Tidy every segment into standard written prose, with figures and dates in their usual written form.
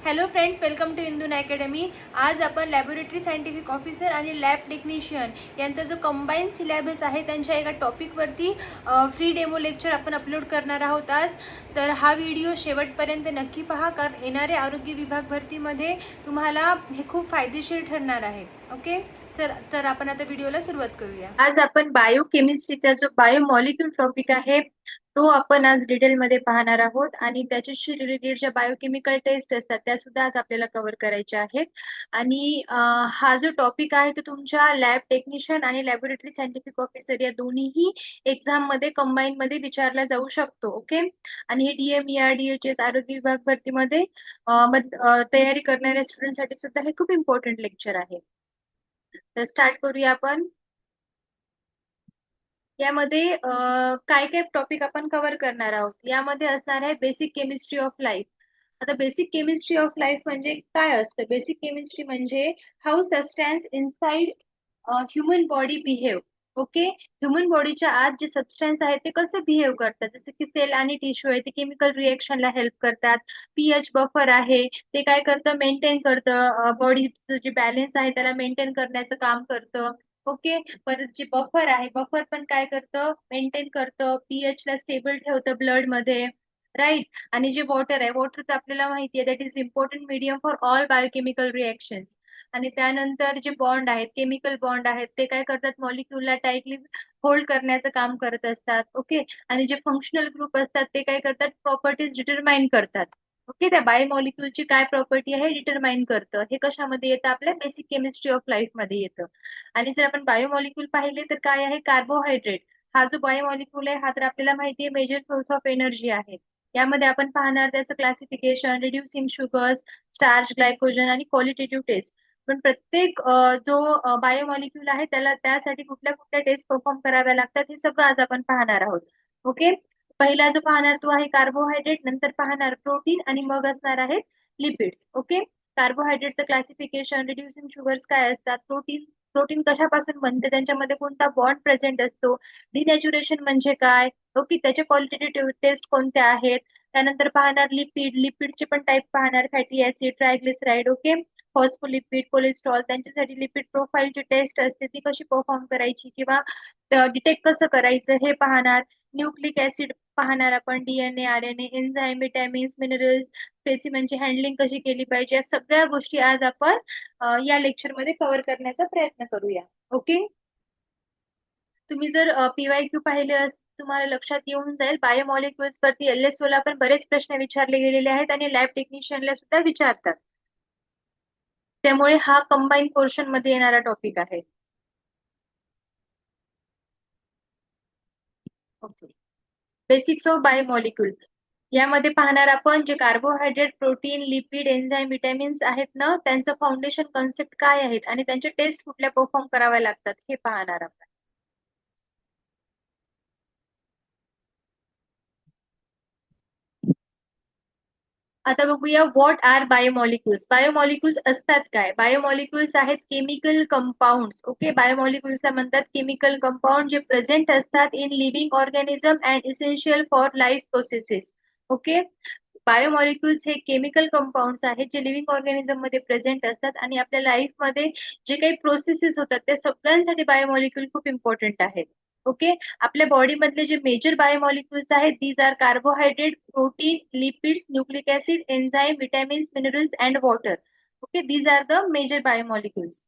Hello friends, welcome to Indoon Academy. आज आपण laboratory scientific officer आणि लॅब टेक्निशियन यांचा जो कंबाईन सिलेबस आहे त्यांच्या एका टॉपिकवरती फ्री डेमो लेक्चर आपण अपलोड करणार आहोत आज. तर हा व्हिडिओ शेवटपर्यंत नक्की पहा, कारण येणाऱ्या आरोग्य विभाग भरतीमध्ये तुम्हाला हे खूप फायदेशीर ठरणार आहे. ओके, तर आपण आता व्हिडिओला सुरुवात करूया. आज आपण बायोकेमिस्ट्रीचा जो बायोमॉलिक्यूल टॉपिक आहे तो आपण आज डिटेलमध्ये पाहणार आहोत आणि त्याच्याशी रिलेटेड ज्या बायोकेमिकल टेस्ट असतात त्या सुद्धा आज आपल्याला कव्हर करायच्या आहेत. आणि हा जो टॉपिक आहे तो तुमच्या लॅब टेक्निशियन आणि लॅबोरेटरी सायंटिफिक ऑफिसर या दोन्हीही एक्झाम मध्ये कंबाईन मध्ये विचारला जाऊ शकतो. ओके, आणि हे DMER DHS आरोग्य विभाग भरतीमध्ये तयारी करणाऱ्या स्टुडंटसाठी सुद्धा हे खूप इम्पॉर्टंट लेक्चर आहे. तर स्टार्ट करूया आपण. यामध्ये काय काय टॉपिक आपण कव्हर करणार आहोत. यामध्ये असणार आहे बेसिक केमिस्ट्री ऑफ लाईफ. आता बेसिक केमिस्ट्री ऑफ लाईफ म्हणजे काय असतं? बेसिक केमिस्ट्री म्हणजे how substance inside human body behave. Okay, human बॉडीच्या आत जे सबस्टॅन्स आहेत ते कसे बिहेव करतात, जसे की सेल आणि टिश्यू आहे ते केमिकल रिएक्शनला हेल्प करतात. पीएच बफर आहे ते काय करतं, मेंटेन करतं बॉडीचं जे बॅलन्स आहे त्याला मेंटेन करण्याचं काम करतं. ओके, परत जे बफर आहे बफर पण काय करतं, मेंटेन करतं, पीएच ला स्टेबल ठेवतं ब्लड मध्ये, राईट. आणि जे वॉटर आहे, वॉटर तर आपल्याला माहिती आहे that is important medium for all biochemical reactions. आणि त्यानंतर जे बॉन्ड आहेत, केमिकल बॉन्ड आहेत, ते काय करतात, मॉलिक्यूलला टाइटली होल्ड करण्याचं काम करत असतात. ओके, आणि जे फंक्शनल ग्रुप असतात ते काय करतात, प्रॉपर्टीज डिटरमाइन करतात. ओके, त्या बायोमॉलिक्यूलची काय प्रॉपर्टी आहे डिटरमाइन करतं. हे कशामध्ये येतं, आपल्या बेसिक केमिस्ट्री ऑफ लाईफ मध्ये येतं. आणि जर आपण बायोमॉलिक्यूल पाहिले तर काय आहे, कार्बोहायड्रेट. हा जो बायोमॉलिक्यूल आहे हा तर आपल्याला माहिती आहे मेजर सोर्स ऑफ एनर्जी आहे. यामध्ये आपण पाहणार त्याचं classification, reducing sugars, starch, glycogen आणि क्वालिटेटिव्ह टेस्ट. पण प्रत्येक जो बायोमॉलिक्यूल आहे त्याला त्यासाठी कुठल्या कुठल्या टेस्ट परफॉर्म कराव्या लागतात हे सगळं आज आपण पाहणार आहोत. ओके, पहिला जो पाहणार तो आहे कार्बोहायड्रेट, नंतर पाहणार प्रोटीन आणि मग असणार आहे लिपिड्स. ओके, कार्बोहायड्रेटचं क्लासिफिकेशन, रिड्युसिंग शुगर्स काय असतात, प्रोटीन प्रोटीन कशापासून बनते, त्यांच्यामध्ये कोणता बॉन्ड प्रेझेंट असतो, डिनॅच्युरेशन म्हणजे काय, ओके, त्याचे क्वालिटेटिव्ह टेस्ट कोणत्या आहेत. त्यानंतर पाहणार लिपिडचे पण टाईप पाहणार, fatty acid, triglyceride, okay, phospholipid, cholesterol, त्यांच्यासाठी लिपिड प्रोफाईलची टेस्ट असते ती कशी परफॉर्म करायची किंवा डिटेक्ट कसं करायचं हे पाहणार. न्यूक्लिक ऍसिड पाहणार आपण, DNA, RNA, enzyme, vitamins, minerals, स्पेसिमेनची हँडलिंग कशी केली पाहिजे, या सगळ्या गोष्टी आज आपण या लेक्चर मध्ये कव्हर करण्याचा प्रयत्न करूया. ओके, तुम्ही जर PYQ पाहिले तुम्हाला लक्षात येऊन जाईल बायोमॉलिक्युल्स वरती LSO ला पण बरेच प्रश्न विचारले गेलेले आहेत आणि लॅब टेक्निशियनला सुद्धा विचारतात. त्यामुळे हा कंबाईन पोर्शन मध्ये येणारा टॉपिक आहे. Okay, basics of biomolecule. यामध्ये पाहणार आपण जे carbohydrate, protein, lipid, enzyme, vitamins आहेत ना, त्यांचं फाउंडेशन कॉन्सेप्ट काय आहेत आणि त्यांचे टेस्ट कुठल्या परफॉर्म कराव्या लागतात हे पाहणार आपण. आता बघूया व्हॉट आर बायोमॉलिक्युल्स. बायोमॉलिक्युल्स असतात काय, बायोमॉलिक्युल्स आहेत केमिकल कंपाऊंड्स. ओके, बायोमॉलिक्युल्सला म्हणतात केमिकल कंपाऊंड जे प्रेझेंट असतात in living organism and essential for life processes. Okay, biomolecules हे केमिकल कंपाऊंड्स आहेत जे लिव्हिंग ऑर्गॅनिझम मध्ये प्रेझेंट असतात आणि आपल्या लाईफ मध्ये जे काही प्रोसेसेस होतात त्या सगळ्यांसाठी बायोमॉलिक्युल खूप इम्पॉर्टंट आहेत. ओके, आपल्या बॉडी मधले जे मेजर बायोमॉलिक्युल्स आहेत these are carbohydrate, protein, lipids, nucleic acid, enzyme, vitamins, minerals and water. Okay, these are the major biomolecules.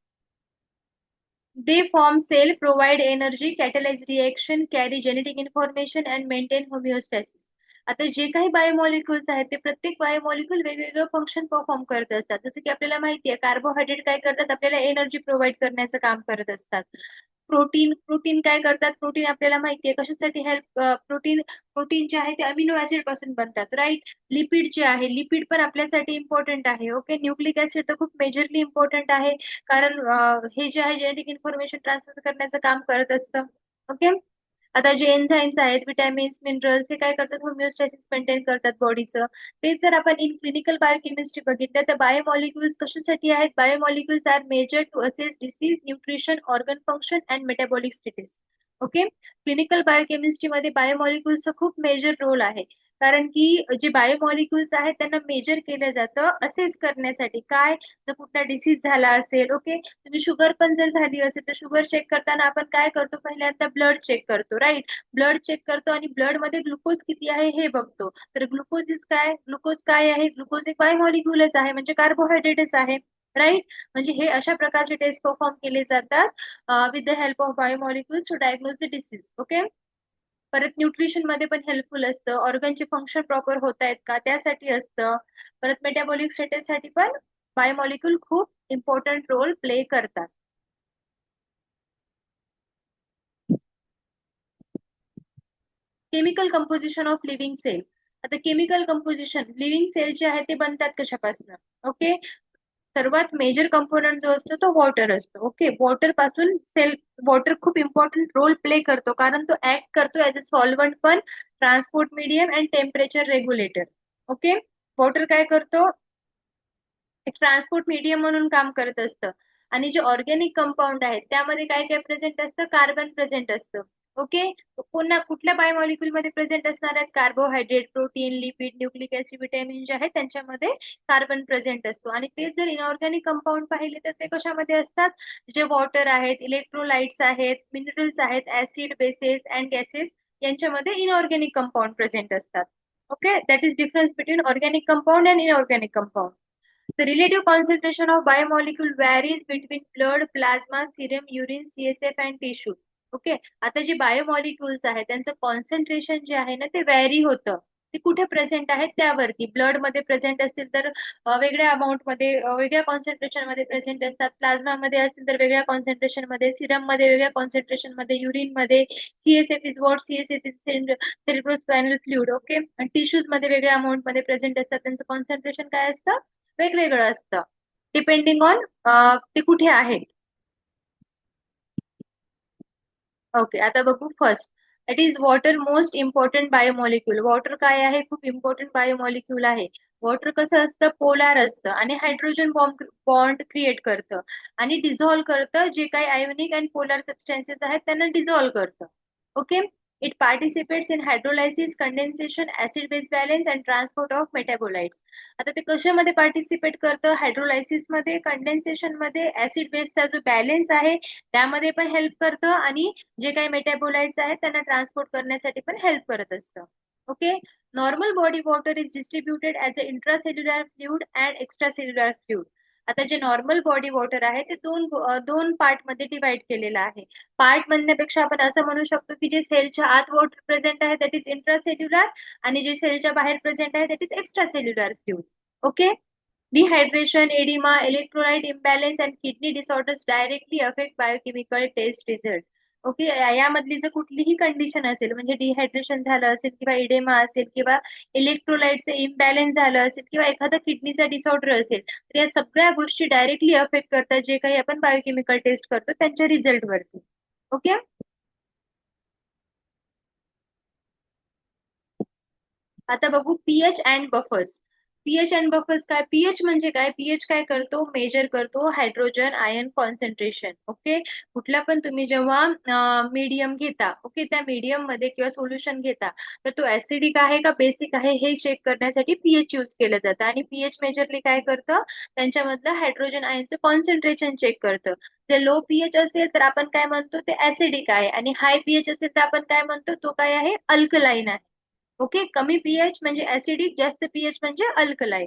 They form cell, provide energy, catalyze reaction, carry genetic information and maintain homeostasis. आता जे काही biomolecules आहेत ते प्रत्येक बायोमॉलिक्युल वेगवेगळं function perform करत असतात. जसं की आपल्याला माहिती आहे कार्बोहायड्रेट काय करतात, आपल्याला एनर्जी प्रोव्हाइड करण्याचं काम करत असतात. प्रोटीन प्रोटीन काय करतात, प्रोटीन आपल्याला माहिती आहे कशासाठी हेल्प, प्रोटीन जे आहे ते अमिनो ऍसिड पासून बनतात, राईट. लिपिड जे आहे, लिपिड पण आपल्यासाठी इम्पॉर्टंट आहे. ओके, न्यूक्लिक ऍसिड तर खूप मेजरली इम्पॉर्टंट आहे कारण हे जे आहे जेनेटिक इन्फॉर्मेशन ट्रान्सफर करण्याचं काम करत असतं. ओके, आता जे एन्झाईम्स आहेत, विटॅमिन्स, मिनरल्स, हे काय करतात, होमिओस्टॅसिस मेंटेन करतात बॉडीचं. तेच जर आपण इन क्लिनिकल बायोकेमिस्ट्री बघितलं तर बायोमॉलिक्युल्स कशासाठी आहेत, biomolecules are major to assess disease, nutrition, organ function and metabolic status. Okay, clinical biochemistry मध्ये बायोमॉलिक्युल्सचा खूप मेजर रोल आहे कारण की जे बायोमॉलिक्युल्स आहेत त्यांना मेजर केलं जातं असेस करण्यासाठी. काय, जर कुठला डिसीज झाला असेल, ओके, तुम्ही शुगर पण जर झाली असेल तर शुगर चेक करताना आपण काय करतो, पहिल्यांदा ब्लड चेक करतो, राईट. ब्लड चेक करतो आणि ब्लड मध्ये ग्लुकोज किती आहे हे बघतो. तर ग्लुकोज काय आहे, ग्लुकोज एक बायोमॉलिक्युलच आहे, म्हणजे कार्बोहायड्रेटच आहे, राईट. म्हणजे हे अशा प्रकारचे टेस्ट परफॉर्म केले जातात with the help of biomolecules to diagnose the disease, okay. परत न्यूट्रिशन मध्ये पण हेल्पफुल असतं, ऑर्गनचे फंक्शन प्रॉपर होत आहेत का त्यासाठी असतं. परत मेटाबॉलिक स्टेटस साठी पण बायोमॉलिक्यूल खूप इम्पॉर्टंट रोल प्ले करतात. Chemical composition of living cell. आता केमिकल कंपोजिशन लिव्हिंग सेल जे आहे ते बनतात कशापासून, ओके. सर्वात मेजर कंपोनंट जो असतो तो वॉटर असतो, ओके. वॉटर पासून सेल, वॉटर खूप इम्पॉर्टंट रोल प्ले करतो कारण तो ऍक्ट करतो ऍज अ सॉल्वंट पण, transport medium and temperature regulator, okay. Water काय करतो, एक ट्रान्सपोर्ट मीडियम म्हणून काम करत असतं. आणि जे ऑर्गॅनिक कंपाऊंड आहेत त्यामध्ये काय काय प्रेझेंट असतं, कार्बन प्रेझेंट असतं, ओके. पुन्हा कुठल्या बायोमॉलिक्यूल मध्ये प्रेझेंट असणार आहेत, carbohydrate, protein, lipid, nucleic acid, vitamin जे आहेत त्यांच्यामध्ये कार्बन प्रेझेंट असतो. आणि तेच जर इनऑर्गॅनिक कंपाऊंड पाहिले तर ते कशामध्ये असतात, जे वॉटर आहेत, इलेक्ट्रोलाइट्स आहेत, मिनरल्स आहेत, ऍसिड, बेसेस अँड गॅसेस यांच्यामध्ये इनऑर्गॅनिक कंपाऊंड प्रेझेंट असतात, okay. That is difference between organic compound and inorganic compound. The relative concentration of biomolecule varies between blood, plasma, serum, urine, CSF and tissue. Okay. आता जे biomolecules आहेत त्यांचं concentration जे आहे ना ते व्हॅरी होतं. ते कुठे प्रेझेंट आहेत त्यावरती. ब्लड मध्ये प्रेझेंट असतील तर वेगळ्या अमाऊंट मध्ये, वेगळ्या कॉन्सन्ट्रेशन मध्ये प्रेझेंट असतात. प्लाझ्मा मध्ये असतील तर वेगळ्या कॉन्सन्ट्रेशन मध्ये, सिरम मध्ये वेगळ्या कॉन्सन्ट्रेशन मध्ये, युरिन मध्ये, CSF is what, CSF is cerebrospinal fluid, okay. आणि टिश्यूज मध्ये वेगळ्या अमाऊंट मध्ये प्रेझेंट असतात, त्यांचं कॉन्सन्ट्रेशन काय असतं, वेगवेगळं असतं, डिपेंडिंग ऑन ते कुठे आहेत. ओके, आता बघू first. It is water most important biomolecule. Water काय आहे, खूप इम्पॉर्टंट बायोमॉलिक्यूल आहे. वॉटर कसं असतं, पोलार असतं आणि हायड्रोजन बॉम्ब बॉन्ड क्रिएट करतं आणि डिझॉल्व्ह करतं, जे काही आयोनिक अँड पोलार सबस्टन्सेस आहेत त्यांना डिझॉल्व्ह करतं, okay. It participates in hydrolysis, condensation, acid base balance and transport of metabolites. आता ते कशामध्ये पार्टिसिपेट करतं, हायड्रोलायसिस मध्ये, कंडेन्सेशन मध्ये, ऍसिड बेसचा जो बॅलेन्स आहे त्यामध्ये पण हेल्प करतं आणि जे काही मेटाबोलाइट्स आहेत त्यांना ट्रान्सपोर्ट करण्यासाठी पण हेल्प करत असतं, okay. Normal body water is distributed as a intracellular fluid and extracellular fluid. आता जे नॉर्मल बॉडी वॉटर आहे ते दोन पार्ट मध्ये डिवाइड केलेलं आहे. पार्ट म्हणण्यापेक्षा आपण असं म्हणू शकतो की जे सेलच्या आत वॉटर प्रेझेंट आहे दॅट इज इंट्रासेल्युलर आणि जे सेलच्या बाहेर प्रेझेंट आहे that is extracellular fluid, okay. Dehydration, edema, electrolyte imbalance and kidney disorders directly affect biochemical test result. Okay, यामधली जर कुठलीही कंडिशन असेल, म्हणजे डिहायड्रेशन झालं असेल किंवा इडेमा असेल किंवा इलेक्ट्रोलाइटचे इम्बॅलन्स झालं असेल किंवा एखादा किडनीचा डिसऑर्डर असेल, तर या सगळ्या गोष्टी डायरेक्टली अफेक्ट करतात जे काही आपण बायोकेमिकल टेस्ट करतो त्यांच्या रिझल्ट वरती, ओके. आता बघू pH and buffers. PH and buffers काय, पीएच म्हणजे काय, पीएच काय करतो, मेजर करतो हायड्रोजन आयन कॉन्सन्ट्रेशन, ओके. कुठला पण तुम्ही जेव्हा मीडियम घेता, ओके, त्या मीडियम मध्ये किंवा सोल्युशन घेता तर तो ऍसिडिक आहे का बेसिक आहे हे चेक करण्यासाठी पीएच यूज केलं जातं. आणि पीएच मेजरली काय करतं, त्यांच्यामधलं हायड्रोजन आयनचं कॉन्सन्ट्रेशन चेक करतं. जर लो पीएच असेल तर आपण काय म्हणतो ते ऍसिडिक आहे आणि हाय पीएच असेल तर आपण काय म्हणतो तो काय आहे, अल्कलाइन आहे, ओके. कमी पीएच म्हणजे ऍसिडिक, जास्त पीएच म्हणजे अल्कलाइन.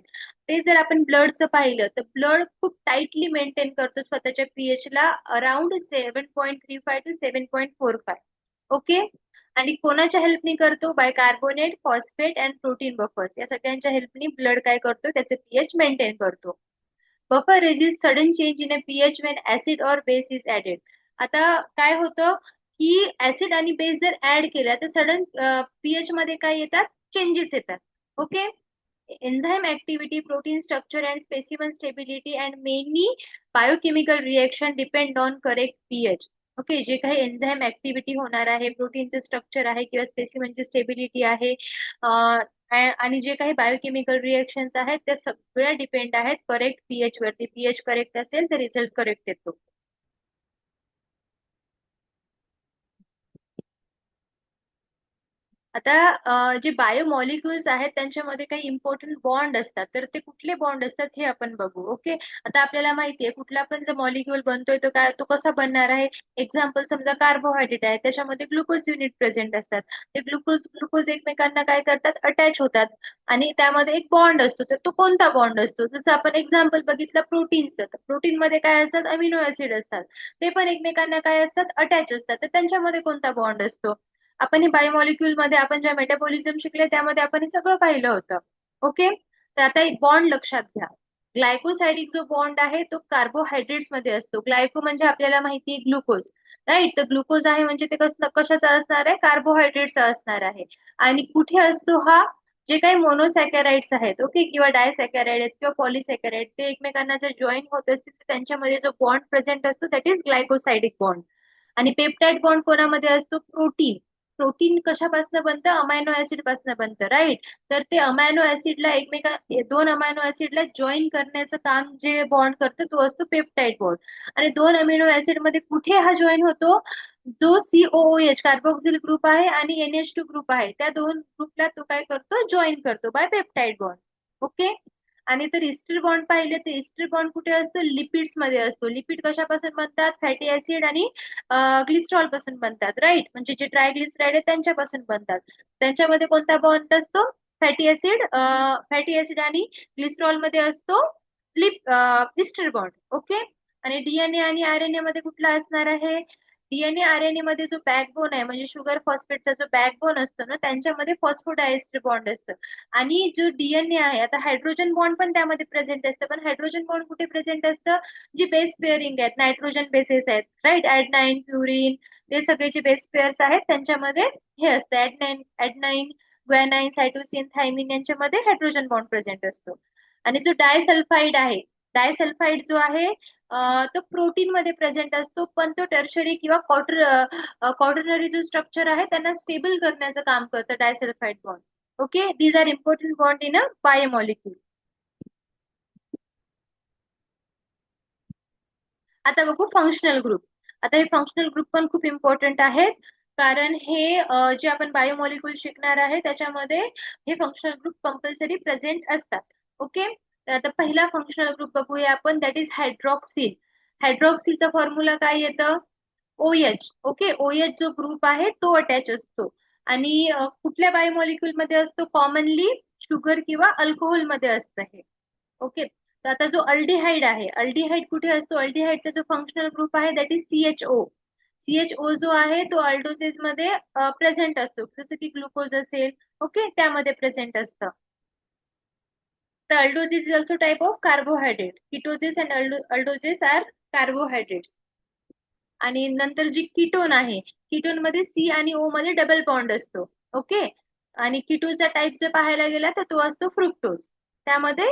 ते जर आपण ब्लडचं पाहिलं तर ब्लड खूप टाइटली मेंटेन करतो स्वतःच्या पीएच ला, अराउंड 7.35 टू 7.45, ओके. आणि कोणाच्या हेल्पनी करतो, bicarbonate, phosphate and protein buffers, या सगळ्यांच्या हेल्पनी ब्लड काय करतो, त्याचे पीएच मेंटेन करतो. Buffer resist sudden change in a pH when acid और बेस इज ऍडेड. आता काय होतं की ऍसिड आणि बेस जर ऍड केला तर सडन पीएच मध्ये काय येतात, चेंजेस येतात, okay. Enzyme activity, protein structure and specimen stability and many biochemical reaction depend on correct pH, okay. जे काही एन्झाइम ऍक्टिव्हिटी होणार आहे, प्रोटीनचे स्ट्रक्चर आहे किंवा स्पेसिमनची स्टेबिलिटी आहे, आणि जे काही बायोकेमिकल रिएक्शन्स आहेत त्या सगळ्या डिपेंड आहेत करेक्ट पीएच वरती. पीएच करेक्ट असेल तर रिझल्ट करेक्ट येतो. आता जे बायोमॉलिक्युल्स आहेत त्यांच्यामध्ये काही इम्पॉर्टंट बॉन्ड असतात, तर ते कुठले बॉन्ड असतात हे आपण बघू. ओके, आता आपल्याला माहिती आहे कुठला पण जर मॉलिक्युल बनतोय तो काय तो कसा बनणार आहे. एक्झाम्पल समजा कार्बोहायड्रेट आहे, त्याच्यामध्ये ग्लुकोज युनिट प्रेझेंट असतात. ते ग्लुकोज ग्लुकोज एकमेकांना काय करतात, अटॅच होतात आणि त्यामध्ये एक बॉन्ड असतो. तर तो कोणता बॉन्ड असतो, जसं आपण एक्झाम्पल बघितलं प्रोटीनचं, तर प्रोटीन मध्ये काय असतात, अमिनो ऍसिड असतात. ते पण एकमेकांना काय असतात, अटॅच असतात. तर त्यांच्यामध्ये कोणता बॉन्ड असतो. आपण हे बायोमॉलिक्युल मध्ये आपण ज्या मेटाबॉलिझम शिकले त्यामध्ये आपण हे सगळं पाहिलं होतं. ओके, तर आता एक बॉन्ड लक्षात घ्या. ग्लायकोसाइडिक जो बॉन्ड आहे तो कार्बोहायड्रेट्स मध्ये असतो. ग्लायको म्हणजे आपल्याला माहिती आहे ग्लुकोज, राईट. तर ग्लुकोज आहे म्हणजे ते कशाचा असणार आहे, कार्बोहायड्रेटचा असणार आहे. आणि कुठे असतो हा, जे काही मोनोसॅकॅराइड्स आहेत, ओके, किंवा डायसॅकॅराइड आहेत किंवा पॉलिसॅकॅराइड, ते एकमेकांना जर जॉईन होत असतील तर त्यांच्यामध्ये जो बॉन्ड प्रेझेंट असतो दॅट इज ग्लायकोसाइडिक बॉन्ड. आणि पेप्टाइड बॉन्ड कोणामध्ये असतो, प्रोटीन. प्रोटीन कशापासून बनतं, अमायनो ऍसिड पासून बनतं, राईट. तर ते अमायनो ऍसिडला दोन अमायनो ऍसिडला जॉईन करण्याचं काम जे बॉन्ड करतं तो असतो पेप्टाइड बॉन्ड. आणि दोन अमिनो ऍसिड मध्ये कुठे हा जॉईन होतो, जो COOH कार्बोक्सिल ग्रुप आहे आणि NH2 ग्रुप आहे, त्या दोन ग्रुपला तो काय करतो, जॉईन करतो बाय पेप्टाइड बॉन्ड. ओके. आणि तर इस्टर बॉन्ड पाहिले तर इस्टर बॉन्ड कुठे असतो, लिपिड्स मध्ये असतो. लिपिड कशापासून बनतात, फॅटी ऍसिड आणि ग्लिस्ट्रॉल पासून बनतात, राईट. म्हणजे जे ट्रायग्लिसराइड आहे त्यांच्यापासून बनतात. त्यांच्यामध्ये कोणता बॉन्ड असतो, फॅटी ऍसिड आणि ग्लिस्ट्रॉल मध्ये असतो इस्टर बॉन्ड. ओके. आणि डीएनए आणि आरएनए मध्ये कुठला असणार आहे, डीएनए आरएनए मध्ये जो बॅकबोन आहे म्हणजे शुगर फॉस्फेटचा जो बॅकबोन असतो ना, त्यांच्यामध्ये फॉस्फोडायस्टर बॉन्ड असतं. आणि जो डीएनए आहे, आता हायड्रोजन बॉन्ड पण त्यामध्ये प्रेझेंट असतं, पण हायड्रोजन बॉन्ड कुठे प्रेझेंट असतं, जी बेस पेअरिंग आहेत, नायट्रोजन बेसेस आहेत, राईट. ऍडनाईन, प्युरिन, ते सगळे जे बेस पेअर्स आहेत त्यांच्यामध्ये हे असतं ऍडनाईन, ग्वॅनाईन, सायटोसिन, थायमिन यांच्यामध्ये हायड्रोजन बॉन्ड प्रेझेंट असतो. आणि जो डायसल्फाइड आहे, डायसल्फाइड जो आहे तो प्रोटीन मध्ये प्रेझेंट असतो, पण तो टर्शरी किंवा क्वाटर्नरी जो स्ट्रक्चर आहे त्यांना स्टेबल करण्याचं काम करतं disulphide bond. Okay, these are important bond in a biomolecule. आता बघू फंक्शनल ग्रुप. आता हे फंक्शनल ग्रुप पण खूप इम्पॉर्टंट आहेत, कारण हे जे आपण बायोमॉलिक्यूल शिकणार आहे त्याच्यामध्ये हे फंक्शनल ग्रुप कंपल्सरी प्रेझेंट असतात. ओके, तर आता पहिला फंक्शनल ग्रुप बघूया आपण, दॅट इज हायड्रॉक्सिल. हायड्रॉक्सिलचा फॉर्म्युला काय येतं, OH. ओके, OH जो ग्रुप आहे तो अटॅच असतो. आणि कुठल्या बायोमॉलिक्यूल मध्ये असतो, कॉमनली शुगर किंवा अल्कोहोल मध्ये असतं हे. ओके, तर आता जो अल्डिहाइड आहे, अल्डिहाइड कुठे असतो, अल्डिहाइडचा जो फंक्शनल ग्रुप आहे दॅट इज CHO. CHO जो आहे तो अल्डोसेस मध्ये प्रेझेंट असतो, जसं की ग्लुकोज असेल, ओके, त्यामध्ये प्रेझेंट असतं. तर aldoses is also type of carbohydrate. Ketoses and aldoses are carbohydrates. आणि नंतर जी कीटोन आहे, कीटोन मध्ये C आणि O मध्ये डबल बॉन्ड असतो. ओके. आणि कीटोनचा टाइप जर पाहायला गेला तर तो असतो फ्रुक्टोज. त्यामध्ये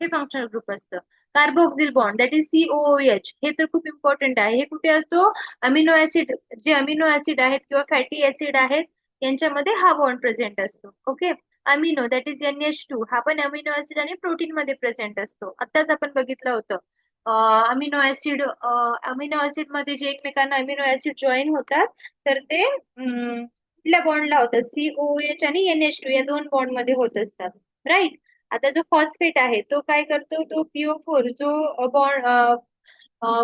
हे फंक्शनल ग्रुप असतं. Carboxyl bond that is COOH, हे तर खूप इम्पॉर्टंट आहे. हे कुठे असतो, अमिनो ऍसिड, जे अमिनो ऍसिड आहेत किंवा फॅटी ऍसिड आहेत यांच्यामध्ये हा बॉन्ड प्रेझेंट असतो. Okay. Amino that is NH2, हा पण अमिनो ऍसिड आणि प्रोटीन मध्ये प्रेझेंट असतो. आताच आपण बघितलं होतं अमिनो ऍसिड, अमिनो ऍसिड मध्ये जे एकमेकांना अमिनो ऍसिड जॉईन होतात तर ते कुठल्या बॉन्डला होतात, COH आणि NH2 या दोन बॉन्ड मध्ये होत असतात, राईट. आता जो फॉस्फेट आहे तो काय करतो, तो PO4 जो बॉन्ड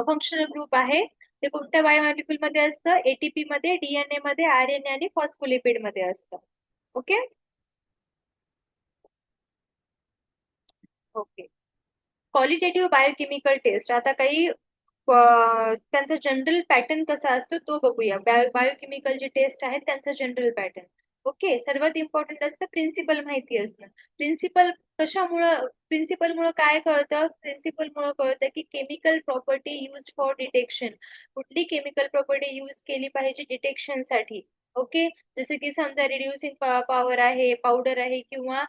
फंक्शनल ग्रुप आहे ते कोणत्या बायोमॉलिक्यूल मध्ये असतं, ATP मध्ये, डीएनए मध्ये, आरएनए आणि फॉस्फोलिपिड मध्ये असतं. Okay. Okay, qualitative biochemical test. आता काही त्यांचा जनरल पॅटर्न कसा असतो तो बघूया. बायोकेमिकल जे टेस्ट आहेत त्यांचा जनरल पॅटर्न. ओके, सर्वात इम्पॉर्टंट असतं प्रिन्सिपल माहिती असणं. प्रिन्सिपल कशामुळं, प्रिन्सिपल मुळे काय कळतं, प्रिन्सिपल मुळे कळतं की chemical property use for detection, कुठली केमिकल प्रॉपर्टी युज केली पाहिजे डिटेक्शन साठी. ओके, जसं की समजा रिड्युसिंग पॉवर आहे, पावडर आहे किंवा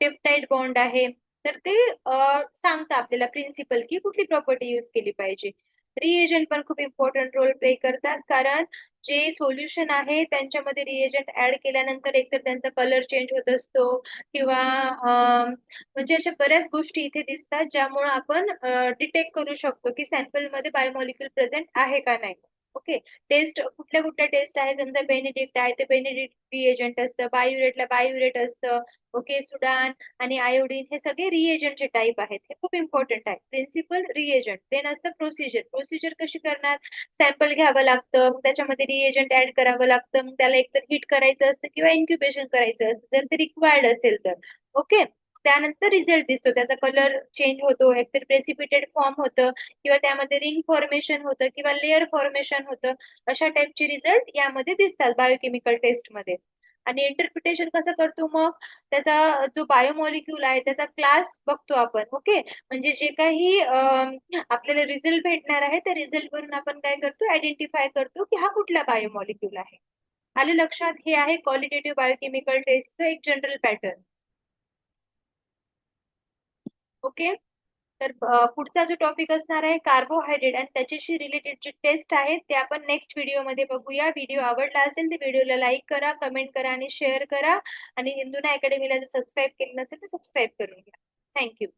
पेप्टाइड बॉन्ड आहे, तर ते सांगतं आपल्याला प्रिन्सिपल की कुठली प्रॉपर्टी यूज केली पाहिजे. रिएजंट पण खूप इम्पॉर्टंट रोल प्ले करतात, कारण जे सोल्युशन आहे त्यांच्यामध्ये रिएजंट ऍड केल्यानंतर एकतर त्यांचा कलर चेंज होत असतो किंवा म्हणजे अशा बऱ्याच गोष्टी इथे दिसतात ज्यामुळे आपण डिटेक्ट करू शकतो की सॅम्पल मध्ये बायोमॉलिक्यूल प्रेझेंट आहे का नाही. ओके. टेस्ट कुठल्या कुठल्या टेस्ट आहे, समजा बेनेडिक्ट आहे ते बेनेडिक्ट रिएजंट असतं, बायोरेटला बायोरेट असतं. ओके. सुडान आणि आयोडीन हे सगळे रिएजंटचे टाईप आहेत. हे खूप इम्पॉर्टंट आहे. प्रिन्सिपल, रिएजंट, देन असतं प्रोसिजर. प्रोसिजर कशी करणार, सॅम्पल घ्यावं लागतं, मग त्याच्यामध्ये रिएजंट ऍड करावं लागतं, मग त्याला एकतर हीट करायचं असतं किंवा इन्क्युबेशन करायचं असतं जर ते रिक्वायर्ड असेल तर. ओके. त्यानंतर रिझल्ट दिसतो, त्याचा कलर चेंज होतो, एकतर प्रेसिपिटेड फॉर्म होतं किंवा त्यामध्ये रिंग फॉर्मेशन होतं किंवा लेअर फॉर्मेशन होतं. अशा टाईपचे रिझल्ट यामध्ये दिसतात बायोकेमिकल टेस्टमध्ये. आणि इंटरप्रिटेशन कसं करतो मग, त्याचा जो बायोमॉलिक्यूल आहे त्याचा क्लास बघतो आपण. ओके. म्हणजे जे काही आपल्याला रिझल्ट भेटणार आहे त्या रिझल्ट वरून आपण काय करतो, आयडेंटिफाय करतो की हा कुठला बायोमॉलिक्यूल आहे. आलं लक्षात. हे आहे क्वालिटेटिव्ह बायोकेमिकल टेस्टचं एक जनरल पॅटर्न. ओके. तर पुढचा जो टॉपिक असणार आहे कार्बोहायड्रेट आणि त्याच्याशी रिलेटेड जे टेस्ट आहेत ते आपण नेक्स्ट व्हिडिओमध्ये बघूया. व्हिडिओ आवडला असेल तर व्हिडिओला लाईक करा, कमेंट करा आणि शेअर करा. आणि हिंदुना अकॅडमीला जर सबस्क्राईब केलं नसेल तर सबस्क्राईब करून घ्या. थँक्यू.